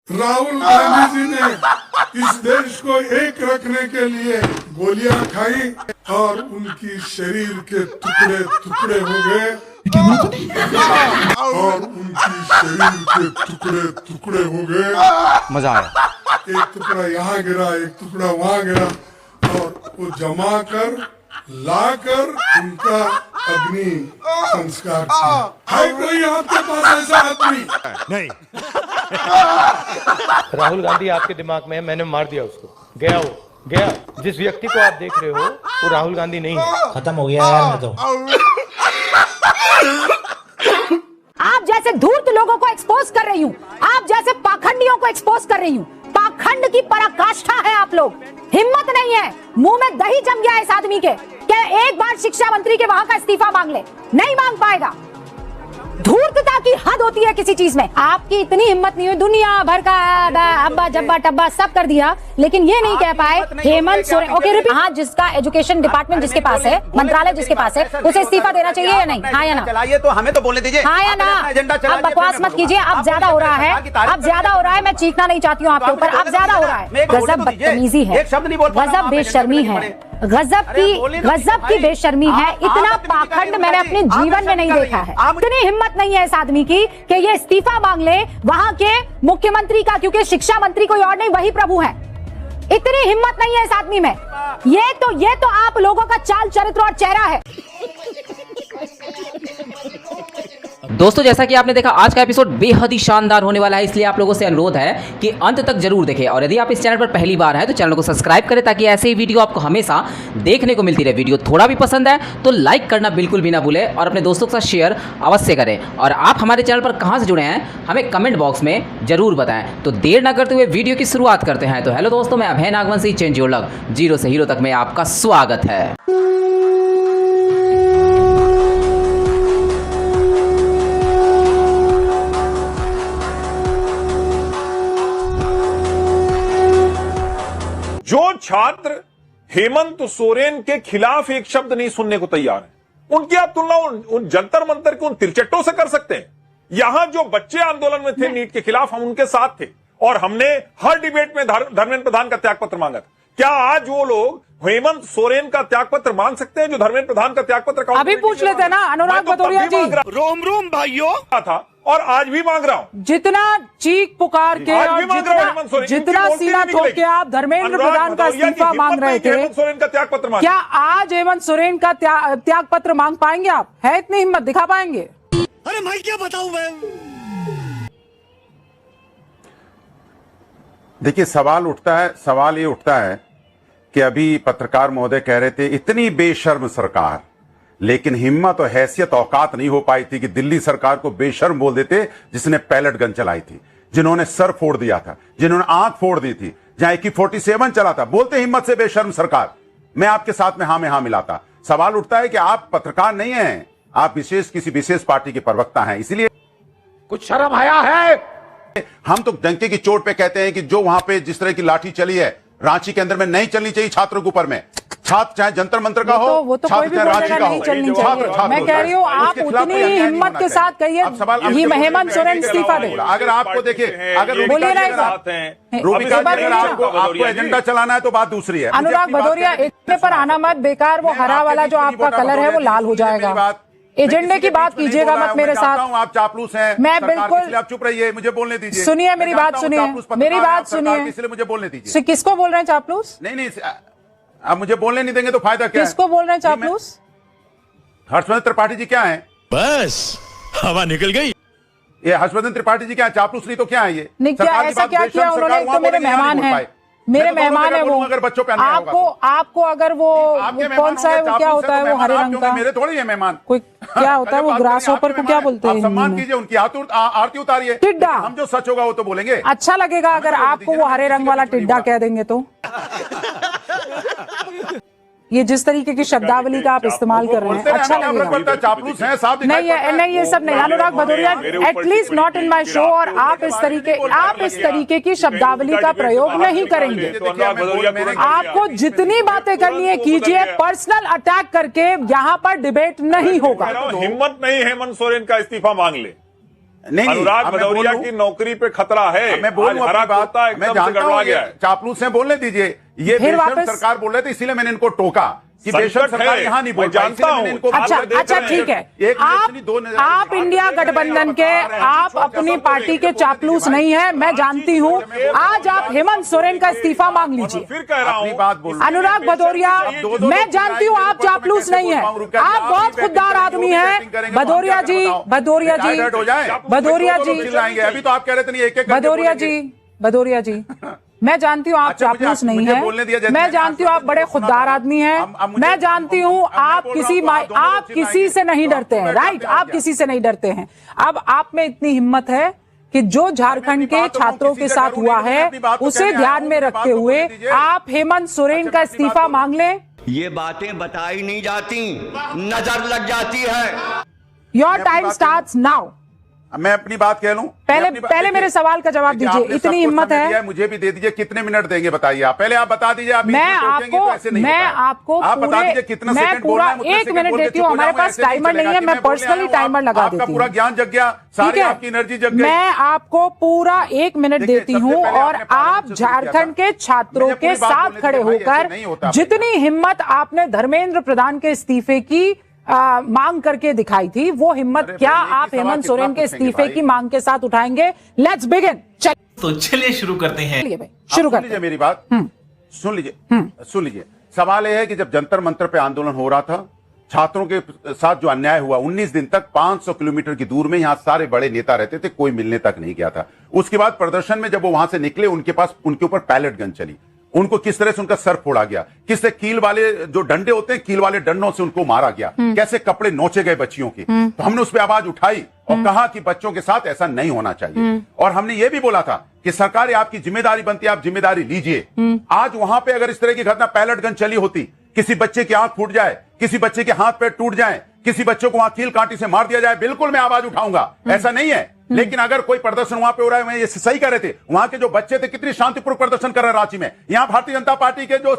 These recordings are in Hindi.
राहुल गांधी जी ने इस देश को एक रखने के लिए गोलियां खाई और उनकी शरीर के टुकड़े टुकड़े हो गए और उनकी शरीर के टुकड़े टुकड़े हो गए। मजा आया। एक टुकड़ा यहाँ गिरा, एक टुकड़ा वहाँ गिरा और वो जमा कर लाकर उनका अग्नि संस्कार किया। है कोई आपके पास ऐसा आदमी? नहीं। राहुल गांधी आपके दिमाग में है, मैंने मार दिया उसको, गया वो गया। जिस व्यक्ति को आप देख रहे हो वो राहुल गांधी नहीं है। खत्म हो गया यार मैं तो। आप जैसे धूर्त लोगों को एक्सपोज कर रही हूँ, आप जैसे पाखंडियों को एक्सपोज कर रही हूँ। पाखंड की पराकाष्ठा है आप लोग। हिम्मत नहीं है, मुंह में दही जम गया इस आदमी के कि एक बार शिक्षा मंत्री के वहां का इस्तीफा मांग ले, नहीं मांग पाएगा। धूर्तता की हद होती है किसी चीज में। आपकी इतनी हिम्मत नहीं हुई, दुनिया भर का अब्बा जब्बा टब्बा सब कर दिया, लेकिन ये नहीं कह पाए हेमंत सोरेन। Okay repeat. हाँ, जिसका एजुकेशन डिपार्टमेंट जिसके पास है, मंत्रालय जिसके पास है, उसे इस्तीफा देना चाहिए या नहीं? हाँ या ना? चलाइए तो हमें तो बोलने दीजिए। हाँ या ना? अब बकवास मत कीजिए, अब ज्यादा हो रहा है, अब ज्यादा हो रहा है। मैं चीखना नहीं चाहती हूँ आपके ऊपर, अब ज्यादा हो रहा है। गजब बदतमीजी है, गजब बेशर्मी है, गजब की बेशर्मी है। इतना पाखंड मैंने अपने जीवन में नहीं देखा है। इतनी हिम्मत नहीं है इस आदमी की कि ये इस्तीफा मांग ले वहां के मुख्यमंत्री का, क्योंकि शिक्षा मंत्री कोई और नहीं, वही प्रभु है। इतनी हिम्मत नहीं है इस आदमी में। ये तो आप लोगों का चाल चरित्र और चेहरा है। दोस्तों, जैसा कि आपने देखा, आज का एपिसोड बेहद ही शानदार होने वाला है, इसलिए आप लोगों से अनुरोध है कि अंत तक जरूर देखें। और यदि आप इस चैनल पर पहली बार हैं तो चैनल को सब्सक्राइब करें ताकि ऐसे ही वीडियो आपको हमेशा देखने को मिलती रहे। वीडियो थोड़ा भी पसंद है तो लाइक करना बिल्कुल भी ना भूलें और अपने दोस्तों के साथ शेयर अवश्य करें। और आप हमारे चैनल पर कहाँ से जुड़े हैं हमें कमेंट बॉक्स में जरूर बताएं। तो देर ना करते हुए वीडियो की शुरुआत करते हैं। तो हेलो दोस्तों, मैं Abhay Nagvanshi, change your luck, zero से हीरो तक में आपका स्वागत है। जो छात्र हेमंत सोरेन के खिलाफ एक शब्द नहीं सुनने को तैयार है, उनकी आप तुलना उन जंतर मंतर के उन तिरचट्टों से कर सकते हैं। यहां जो बच्चे आंदोलन में थे नीट के खिलाफ, हम उनके साथ थे और हमने हर डिबेट में धर्मेंद्र प्रधान का त्यागपत्र मांगा था। क्या आज वो लोग हेमंत सोरेन का त्यागपत्र मांग सकते हैं जो धर्मेंद्र प्रधान का त्यागपत्र अभी पूछ लेते हैं ना अनुराग भदौरिया जी। रोम रोम भाइयों था और आज भी मांग रहा हूं। जितना चीख पुकार के और जितना सीना ठोक के आप धर्मेंद्र प्रधान का इस्तीफा मांग रहे थे, हेमंत सोरेन का त्यागपत्र मांग, क्या आज हेमंत सोरेन का त्याग पत्र मांग पाएंगे आप? है इतनी हिम्मत दिखा पाएंगे? अरे मैं क्या बताऊं मैं। देखिए, सवाल ये उठता है कि अभी पत्रकार महोदय कह रहे थे इतनी बेशर्म सरकार, लेकिन हिम्मत और हैसियत औकात नहीं हो पाई थी कि दिल्ली सरकार को बेशर्म बोल देते, जिसने पैलेट गन चलाई थी, जिन्होंने सर फोड़ दिया था, जिन्होंने आंख फोड़ दी थी, जहां AK-47 चला था। बोलते हिम्मत से बेशर्म सरकार। मैं आपके साथ में हाँ मिलाता। सवाल उठता है कि आप पत्रकार नहीं हैं, आप किसी विशेष पार्टी के प्रवक्ता हैं, इसलिए कुछ शर्म आया है। हम तो डंके की चोट पे कहते हैं कि जो वहां पे जिस तरह की लाठी चली है रांची के अंदर में नहीं चलनी चाहिए छात्रों के ऊपर में। छात्र चाहे जंतर मंत्र का हो, वो तो कोई भी बोलेगा नहीं चलनी चाहिए। मैं कह रही हूँ आप उतनी हिम्मत के साथ कहिए हेमंत सोरेन इस्तीफा दे। अगर आपको देखिए, अगर बोलिए ना, आपको एजेंडा चलाना है तो बात दूसरी है। अनुराग भदौरिया, एजेंडे पर आना मत, बेकार वो हरा वाला जो आपका कलर है वो लाल हो जाएगा। एजेंडे की बात कीजिएगा मत मेरे साथ। आप चापलूस हैं, मैं बिल्कुल। आप चुप रहिए, मुझे बोलने दीजिए। सुनिए मेरी बात, सुनिए मेरी बात सुनिए। इसलिए मुझे बोलने दीजिए। किसको बोल रहे हैं चापलूस? नहीं, आप मुझे बोलने नहीं देंगे तो फायदा क्या है? किसको बोल रहे हैं चापलूस? हर्षवर्धन त्रिपाठी जी क्या है? बस हवा निकल गई। ये हर्षवर्धन त्रिपाठी जी क्या है? चापलूस नहीं तो क्या है ये? नहीं, क्या ऐसा क्या किया उन्होंने? एक तो मेरे मेहमान है, मेरे मेहमान है वो। अगर बच्चों पे आपको अगर वो कौन सा है, वो क्या होता है, वो हरे रंग का? मेरे थोड़ी है मेहमान। कोई क्या होता है वो ग्रास हॉपर को क्या बोलते हैं? सम्मान कीजिए, उनकी आरती उतारिए। टिड्डा। हम जो सच होगा वो तो बोलेंगे। अच्छा लगेगा अगर आपको वो हरे रंग वाला टिड्डा कह देंगे तो। ये जिस तरीके की शब्दावली का आप इस्तेमाल कर रहे हैं, अच्छा लगेगा। चापलूस हैं साहब। नहीं, ये सब नहीं। Anurag Bhadauria, at least not in my show. और आप इस तरीके की शब्दावली का प्रयोग नहीं करेंगे। आपको जितनी बातें करनी है कीजिए, पर्सनल अटैक करके यहाँ पर डिबेट नहीं होगा। हिम्मत नहीं हेमंत सोरेन का इस्तीफा मांग ले। नहीं, अनुराग अब मैं भदौरिया बोलूं? की नौकरी पे खतरा है। मैं बोलूं आज हरा अपनी बात, कुर्ता मैं एकदम से जानता गड़बड़ा हूं गया ये है। चापलूस से बोलने दीजिए। ये फिर बेशर्म वापस- सरकार बोल रहे थे, इसीलिए मैंने इनको टोका कि संकट बेशर्म सरकार है, यहाँ नहीं बोल मैं पाई, जानता इसीलिए मैंने हूं। इनको अच्छा आप देख अच्छा रहे ठीक है। एक मिनट, दो नजर- आप इंडिया गठबंधन के आप अपनी पार्टी के चापलूस नहीं है, मैं जानती हूं। आज आप हेमंत सोरेन का इस्तीफा मांग लीजिए। फिर कह रहा अपनी हूं बात बोल अनुराग भदौरिया, दो मैं लोग जानती हूँ आप चापलूस नहीं है, आप बहुत खुददार आदमी हैं। भदौरिया जी, भदौरिया जी, भदौरिया जी, चिल्लाएंगे। अभी तो आप कह रहे थे नहीं, एक एक करके भदौरिया बोलेंगे। जी, भदौरिया जी, मैं जानती हूँ आप अच्छा, मुझे- चापलूस नहीं मुझे बोलने दिया है, जैसे मैं मैंने जानती हूँ आप आपको बड़े सुना खुददार था। आदमी हैं, अब मुझे- मैं जानती हूँ अब मैं आप बोल रहा किसी हूं, आप दोनों आप लोग किसी चिल्लाएंगे। से नहीं तो डरते हैं, आपको मैं राइट? क्या आप दिया? किसी से नहीं डरते हैं। अब आप में इतनी हिम्मत है कि जो झारखंड के छात्रों के साथ हुआ है उसे ध्यान में रखते हुए आप हेमंत सोरेन का इस्तीफा मांग लें। ये बातें बताई नहीं जाती, नजर लग जाती है। Your time starts now. मैं अपनी बात कह लूं। पहले मेरे सवाल का जवाब देखिए, दीजिए। आपने इतनी सबको हिम्मत समय है? दिया मुझे भी दे दीजिए। कितने मिनट देंगे बताइए आप? पहले आप बता दीजिए। आप मैं बीच में टोकेंगे आपको तो ऐसे नहीं मैं होता है। आपको आप बता पूरे दीजिए कितना मैं सेकंड पूरा बोलना है, उतने 1 सेकंड मिनट बोल के देती चुप हूँ। हो हमारे जाऊं, पास ऐसे नहीं टाइमर नहीं चलेगा है, कि मैं बोलने पर्सनली आया हूं, टाइमर लगा आपका देती पूरा हूँ। ज्ञान जग गया, ठीक सारी है, आपकी एनर्जी जग गई। मैं आपको पूरा 1 मिनट देखिए, देती सबसे हूँ पहले और आपने पार्लियामेंट आप से शुरू किया झारखंड था। के छात्रों मुझे के पूरी बात साथ बोलने खड़े दीजिए, भाई, ऐसे होकर नहीं होता जितनी हिम्मत आपने धर्मेंद्र प्रधान के इस्तीफे की मांग करके दिखाई थी, वो हिम्मत अरे क्या भाई, एक ही आप सवाल हेमंत कितना सोरेन के पूछेंगे इस्तीफे भाई? की मांग के साथ उठाएंगे? Let's begin. तो चलिए शुरू करते हैं। चलिए भाई, शुरू सुन करते लीजिए हैं। मेरी बात, सुन लीजिए। सवाल यह है कि जब जंतर मंतर पे आंदोलन हो रहा था, छात्रों के साथ जो अन्याय हुआ, 19 दिन तक 500 किलोमीटर की दूर में यहां सारे बड़े नेता रहते थे, कोई मिलने तक नहीं गया था। उसके बाद प्रदर्शन में जब वो वहां से निकले, उनके ऊपर पैलेट गन चली, उनको किस तरह से उनका सर फोड़ा गया, किस तरह कील वाले जो डंडे होते हैं, कील वाले डंडों से उनको मारा गया, कैसे कपड़े नोचे गए बच्चियों के। तो हमने उस पर आवाज उठाई और कहा कि बच्चों के साथ ऐसा नहीं होना चाहिए। और हमने ये भी बोला था कि सरकार, ये आपकी जिम्मेदारी बनती है, आप जिम्मेदारी लीजिए। आज वहां पे अगर इस तरह की घटना पैलेट गन चली होती, किसी बच्चे की आंख फूट जाए, किसी बच्चे के हाथ पैर टूट जाए, किसी बच्चों को वहां कील कांटी से मार दिया जाए, बिल्कुल मैं आवाज उठाऊंगा, ऐसा नहीं है। लेकिन अगर कोई प्रदर्शन वहां पे हो रहा है, मैं ये सही कह रहे थे, वहां के जो बच्चे थे कितनी शांतिपूर्वक प्रदर्शन कर रहे हैं रांची में। यहां भारतीय जनता पार्टी के जो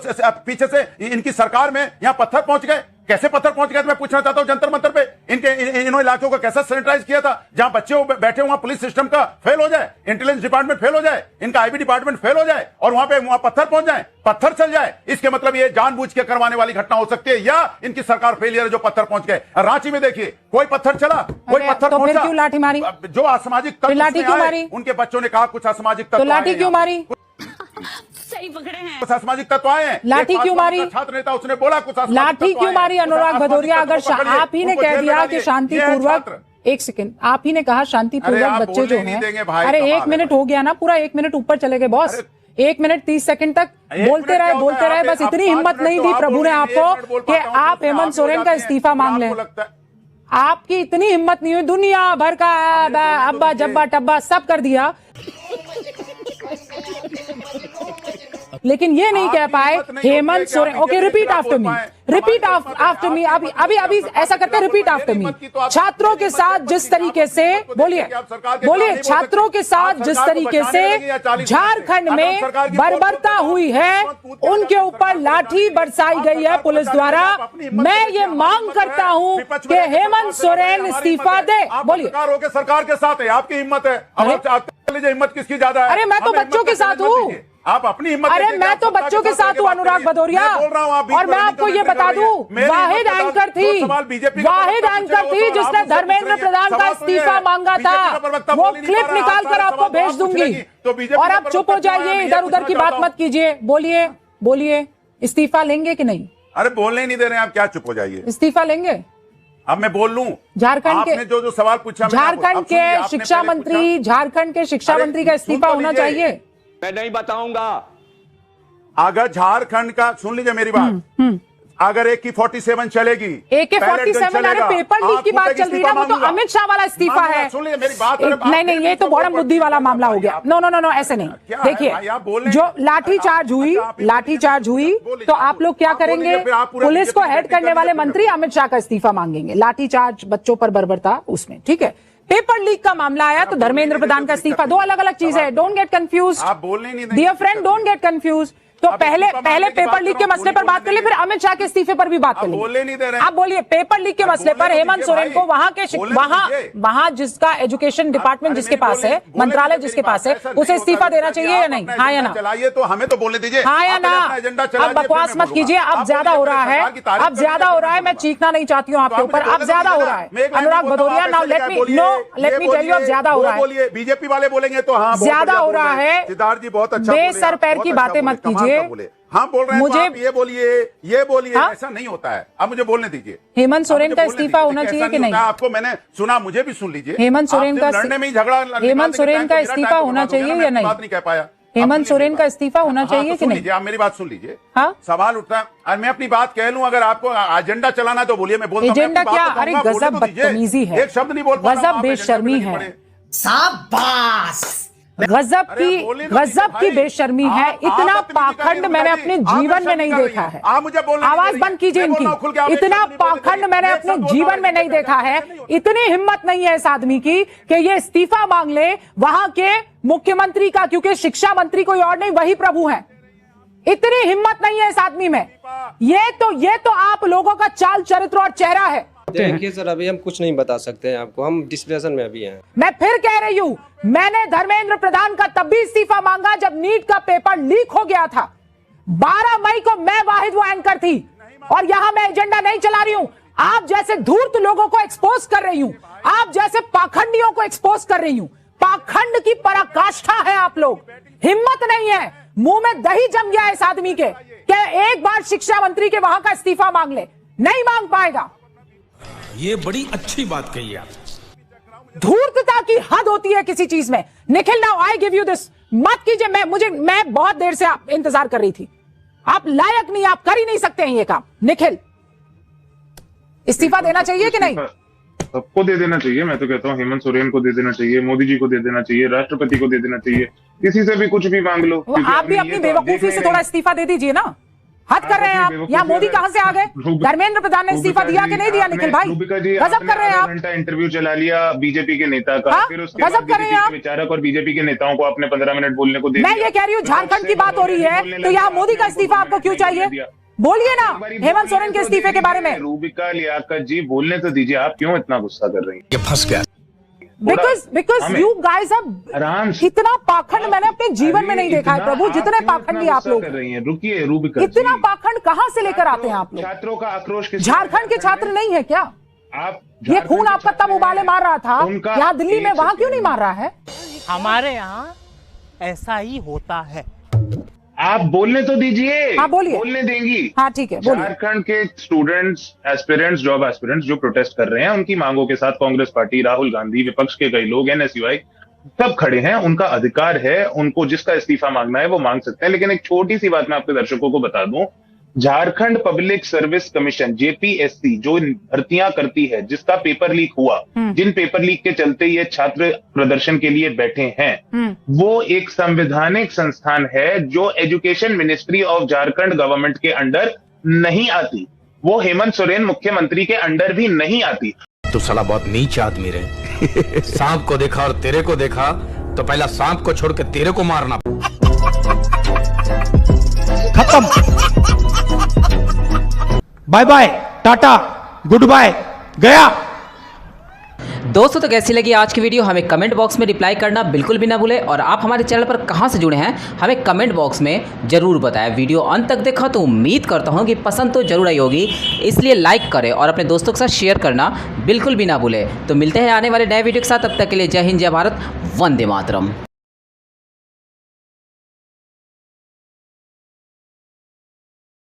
पीछे से इनकी सरकार में यहां पत्थर पहुंच गए। कैसे पत्थर पहुंच गए, मैं पूछना चाहता हूं। जंतर मंतर पे इन इलाकों को कैसा सैनिटाइज किया था? जहां बच्चे बैठे वहां पुलिस सिस्टम का फेल हो जाए, इंटेलिजेंस डिपार्टमेंट फेल हो जाए, इनका आईबी डिपार्टमेंट फेल हो जाए और वहां पत्थर पहुंच जाए, पत्थर चल जाए, इसके मतलब ये जानबूझ के करवाने वाली घटना हो सकती है, या इनकी सरकार फेलियर है जो पत्थर पहुंच गए। रांची में देखिए, कोई पत्थर चला, कोई पत्थर तो फिर पहुंचा। क्यों लाठी मारी? जो असामाजिक तत्व लाठी उसमें क्यों आए, मारी? उनके बच्चों ने कहा कुछ असामाजिक तत्व तो लाठी आए क्यों हैं। मारी? सही पकड़े हैं। कुछ असामाजिक तत्व आए हैं। लाठी एक क्यों भाजपा मारी? का छात्र नेता, उसने बोला कुछ असामाजिक लाठी तत्व क्यों आए मारी? हैं। अनुराग असामाजिक भदौरिया, तत्व अगर पकड़िए, आप ही ने उनको कह जेल में दिया डालिए। कि ये शांतिपूर्वक, छात्र। एक सेकंड, आप ही ने कहा अरे शांतिपूर्वक आप बच्चे बोलने जो नहीं हैं, देंगे भाई, अरे कमाल 1 है मिनट भाई। हो गया ना, पूरा 1 मिनट ऊपर चले गए बॉस। 1 मिनट 30 सेकंड तक एक बोलते मिनट रहे क्या होता बोलते है? रहे, बस आप इतनी 5 हिम्मत मिनट नहीं तो दी आप प्रभु बोल ने रहे हैं, आपको 1 मिनट बोल कि पाता हूं, आप उसमें हेमंत आप सोरेन हो का जाते हैं। इस्तीफा मांग क्या लें। आपको लगता है? आपकी इतनी हिम्मत नहीं हुई, दुनिया भर का अब्बा जब्बा टब्बा सब कर दिया, लेकिन ये नहीं कह पाए Hemant Soren. Okay, repeat after me, repeat after me. अभी ऐसा करते, रिपीट आफ्टर मी। छात्रों के साथ जिस तरीके से बोलिए छात्रों के साथ जिस तरीके से झारखंड में बर्बरता हुई है, उनके ऊपर लाठी बरसाई गई है पुलिस द्वारा। मैं ये मांग करता हूं कि हेमंत सोरेन इस्तीफा दे। बोलिए। सरकार के साथ है, आपकी हिम्मत है। अब हिम्मत किसकी ज्यादा है? अरे मैं तो बच्चों के साथ हूँ। आप अपनी हिम्मत। अरे मैं तो बच्चों के साथ हूँ अनुराग भदौरिया, और मैं आपको ये बता दूं, वाहिद एंकर थी जिसने धर्मेंद्र प्रधान का इस्तीफा मांगा था। वो क्लिप निकाल कर आपको भेज दूंगी, और आप चुप हो जाइए, इधर उधर की बात मत कीजिए। बोलिए, इस्तीफा लेंगे कि नहीं? अरे बोलने नहीं दे रहे हैं आप, क्या चुप हो जाइए? इस्तीफा लेंगे? अब मैं बोल लूं, झारखंड के जो सवाल पूछा, झारखंड के शिक्षा मंत्री का इस्तीफा होना चाहिए। मैं नहीं बताऊंगा। अगर झारखंड का, सुन लीजिए मेरी बात, अगर AK-47 चलेगी, AK-47, अरे पेपर लीक की बात चल रही है ना, वो तो अमित शाह वाला इस्तीफा है। सुन लीजिए मेरी बात। नहीं, ये तो बड़ा बुद्धि वाला मामला हो गया। नो, ऐसे नहीं। देखिए, जो लाठीचार्ज हुई तो आप लोग क्या करेंगे? पुलिस को हेड करने वाले मंत्री अमित शाह का इस्तीफा मांगेंगे। लाठीचार्ज बच्चों पर बर्बरता उसमें, ठीक है। पेपर लीक का मामला आया तो धर्मेंद्र प्रधान का इस्तीफा, दो अलग अलग चीजें हैं। डोंट गेट कंफ्यूज, आप बोलने नहीं देंगे। Dear friend, don't get confuse. तो पहले पेपर लीक के मसले पर बात कर ले, फिर अमित शाह के इस्तीफे पर भी बात कर ले। बोलने नहीं दे रहे। आप बोलिए पेपर लीक के मसले पर हेमंत सोरेन को वहां जिसका एजुकेशन डिपार्टमेंट जिसके पास है, मंत्रालय जिसके पास है, उसे इस्तीफा देना चाहिए या नहीं? हाँ या ना? चलाइए तो हमें तो बोलने दीजिए। हाँ या ना? अब बकवास मत कीजिए, अब ज्यादा हो रहा है, अब ज्यादा हो रहा है। मैं चीखना नहीं चाहती हूँ आपके ऊपर, अब ज्यादा हो रहा है। Anurag Bhadauria, now let me tell you, अब ज्यादा हो रहा है। बीजेपी वाले बोलेंगे तो हाँ ज्यादा हो रहा है। सिद्धार्थ जी बहुत अच्छा, बेसर पैर की बातें मत कीजिए। हाँ बोल रहे हैं, मुझे ये बोलिए, ऐसा नहीं होता है। अब मुझे बोलने दीजिए। हेमंत सोरेन का इस्तीफा होना चाहिए कि नहीं? आपको मैंने सुना, मुझे भी सुन लीजिए। हेमंत सोरेन का लड़ने में ही झगड़ा, हेमंत सोरेन का इस्तीफा होना चाहिए या नहीं? बात नहीं कह पाया। हेमंत सोरेन का इस्तीफा होना चाहिए कि नहीं? आप मेरी बात सुन लीजिए। हाँ, सवाल उठता है और मैं अपनी बात कह लूं। अगर आपको एजेंडा चलाना है तो बोलिए, मैं बोलता हूं। एजेंडा क्या? अरे गजब बदतमीजी है, एक शब्द नहीं बोल पा रहा हूं, गजब बेशर्मी है, गजब की बेशर्मी है। इतना पाखंड मैंने अपने जीवन में नहीं देखा है। आवाज बंद कीजिए इनकी। इतना पाखंड मैंने अपने जीवन में नहीं देखा है। इतनी हिम्मत नहीं है इस आदमी की कि ये इस्तीफा मांग ले वहां के मुख्यमंत्री का, क्योंकि शिक्षा मंत्री कोई और नहीं, वही प्रभु हैं। इतनी हिम्मत नहीं है इस आदमी में। ये तो आप लोगों का चाल चरित्र और चेहरा है। देखिए सर, अभी हम कुछ नहीं बता सकते हैं आपको, हम डिस्प्रेशन में अभी हैं। मैं फिर कह रही हूं, मैंने धर्मेंद्र प्रधान का तब भी इस्तीफा मांगा जब नीट का पेपर लीक हो गया था। 12 मई को मैं वाहिद वो एंकर थी, और यहां मैं एजेंडा नहीं चला रही हूं। आप जैसे धूर्त लोगों को एक्सपोज कर रही हूं, आप जैसे पाखंडियों को एक्सपोज कर रही हूं। पाखंड की पराकाष्ठा है आप लोग। हिम्मत नहीं है, मुंह में दही जम गया इस आदमी के, कि एक बार शिक्षा मंत्री के वहां का इस्तीफा मांग ले। नहीं मांग पाएगा। ये बड़ी अच्छी बात कही आप। धूर्तता की हद होती है किसी चीज में। Nikhil, now I give you this. मत कीजिए, मैं बहुत देर से इंतजार कर रही थी। आप लायक नहीं, आप कर ही नहीं सकते हैं ये काम। निखिल, इस्तीफा देना चाहिए कि नहीं? सबको दे देना चाहिए। मैं तो कहता हूँ हेमंत सोरेन को दे देना चाहिए, मोदी जी को दे देना चाहिए, राष्ट्रपति को दे देना चाहिए, किसी से भी कुछ भी मांग लो। आप भी अपनी बेवकूफी से थोड़ा इस्तीफा दे दीजिए ना। हद कर रहे हैं आप। यहाँ मोदी कहाँ से आ गए? धर्मेंद्र प्रधान ने इस्तीफा दिया कि नहीं दिया? निखिल भाई, गजब कर रहे हैं आप। घंटा इंटरव्यू चला लिया बीजेपी के नेता का, फिर उसके बाद बीजेपी विचारक और बीजेपी के नेताओं को आपने 15 मिनट बोलने को दिया। मैं ये कह रही हूँ, झारखंड की बात हो रही है तो यहाँ मोदी का इस्तीफा आपको क्यों चाहिए? बोलिए ना हेमंत सोरेन के इस्तीफे के बारे में। रूबिका लियाकत जी, बोलने तो दीजिए, आप क्यों इतना गुस्सा कर रही हैं? ये फंस गया। Because you guys have इतना पाखंड मैंने अपने जीवन में नहीं देखा है प्रभु, जितने पाखंडी आप लोग। रुकिए रूबिका, इतना पाखंड कहाँ से लेकर आते हैं आप लोग? छात्रों का आक्रोश, झारखंड के छात्र नहीं है क्या? आप ये खून आपका तब उबाले मार रहा था, यहाँ दिल्ली में, वहां क्यों नहीं मार रहा है? हमारे यहाँ ऐसा ही होता है। आप बोलने तो दीजिए। हाँ बोलिए। बोलने देंगी? हाँ ठीक है, बोलिए। झारखंड के स्टूडेंट्स, एस्पिरेंट्स, जॉब एस्पिरेंट्स जो प्रोटेस्ट कर रहे हैं, उनकी मांगों के साथ कांग्रेस पार्टी, राहुल गांधी, विपक्ष के कई लोग, NSUI सब खड़े हैं। उनका अधिकार है, उनको जिसका इस्तीफा मांगना है वो मांग सकते हैं। लेकिन एक छोटी सी बात मैं आपके दर्शकों को बता दूं, Jharkhand public service commission JPSC जो भर्तियां करती है, जिसका पेपर लीक हुआ, जिन पेपर लीक के चलते ये छात्र प्रदर्शन के लिए बैठे हैं, वो एक संवैधानिक संस्थान है जो education ministry of Jharkhand government के अंडर नहीं आती। वो हेमंत सोरेन मुख्यमंत्री के अंडर भी नहीं आती। तो साला बहुत नीच आदमी रहे। सांप को देखा और तेरे को देखा तो पहला सांप को छोड़ के तेरे को मारना। खत्म। Bye bye, tata, goodbye, गया। दोस्तों तो कैसी लगी आज की वीडियो हमें कमेंट बॉक्स में रिप्लाई करना बिल्कुल भी ना भूले, और आप हमारे चैनल पर कहां से जुड़े हैं हमें कमेंट बॉक्स में जरूर बताएं। वीडियो अंत तक देखा तो उम्मीद करता हूं कि पसंद तो जरूर आई होगी, इसलिए लाइक करें और अपने दोस्तों के साथ शेयर करना बिल्कुल भी ना भूले। तो मिलते हैं आने वाले नए वीडियो के साथ, तब तक के लिए जय हिंद, जय भारत, वंदे मातरम।